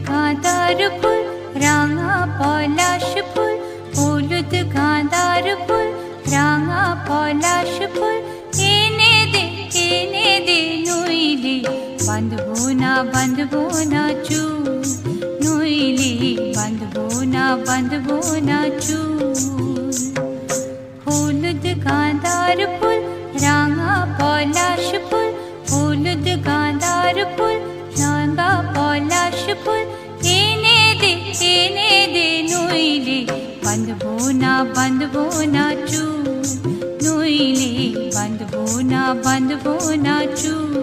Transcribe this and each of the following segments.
গাঁদার ফুল রাঙা পলাশ ফুল, হলুদ গাঁদার ফুল রাঙা পলাশ ফুল, এনে দে নইলে বাঁধবো না চুল, নইলে বাঁধবো না চুল। হলুদ গাঁদার ফুল রাঙা পলাশ ফুল, হলুদ গাঁদার ফুল রাঙা পলাশ ফুল, এনে দে নইলে বাঁধবো না চুল, নইলে বাঁধবো না চুল।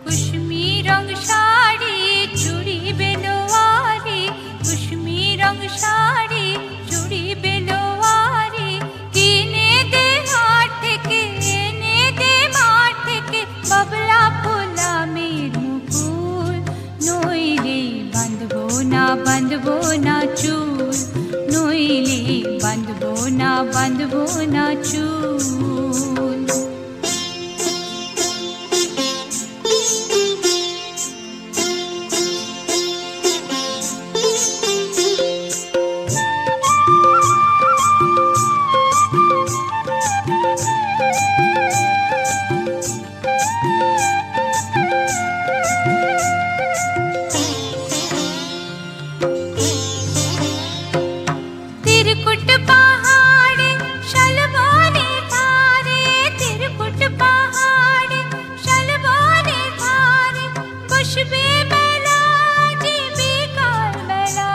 কুসুমি রং শাড়ি চুড়ি বেলোয়ারি, কুসুমি রং শাড়ি চুড়ি বেলোয়ারি, কিনে দে হাট থেকে এনে দে মাঠ থেকে, বাবলা ফুলা মের মুকুল, নইলে বাঁধবো না চুল, নইলে বাঁধবো না চুল। तिरकुट पहाड़े शलबोने धारे, तिरकुट पहाड़े शलबोने धारे, बसबे मेला जीबी काल मेला,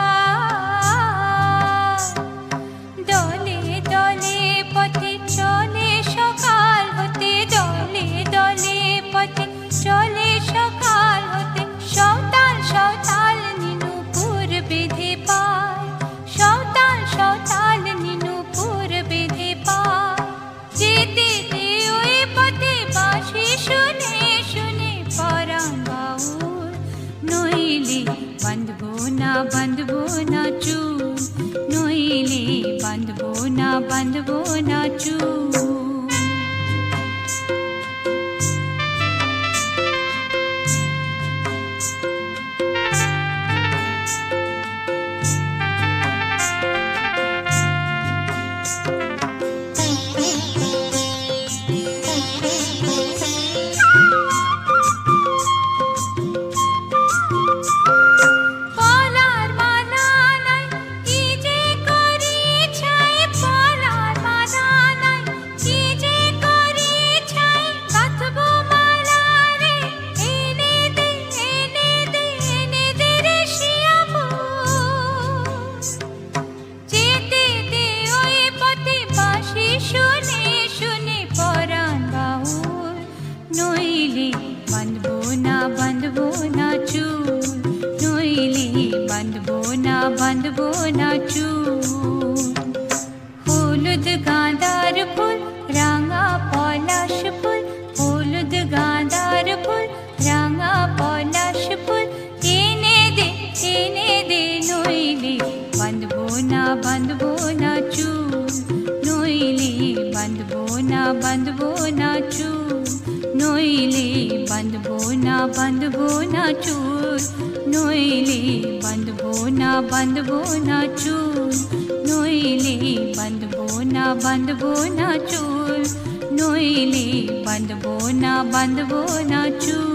दले दले पथे चले सकाल होते, दले दले पथे चले सकाल होते, सौताल सौताल नीनुपुर बेधे पाय, सौताल नीनुपुर बेधे पाय, যেতে দে ওই পথে বাঁশি শুনে শুনে পরাণ বাউল, নইলে বাঁধবো না চুল, নইলে বাঁধবো না চুল। বাঁধবো না চুল, নইলে বাঁধবো না চুল। হলুদ গাঁদার ফুল রাঙা পলাশ ফুল, হলুদ গাঁদার ফুল রাঙা পলাশ ফুল, এনে দে নইলে বাঁধবো না চুল, নইলে বাঁধবো না চুল, নইলে বাঁধবো না চুল, নইলে বাঁধবো না চুল, নইলে বাঁধবো না চুল, নইলে বাঁধবো না চুল।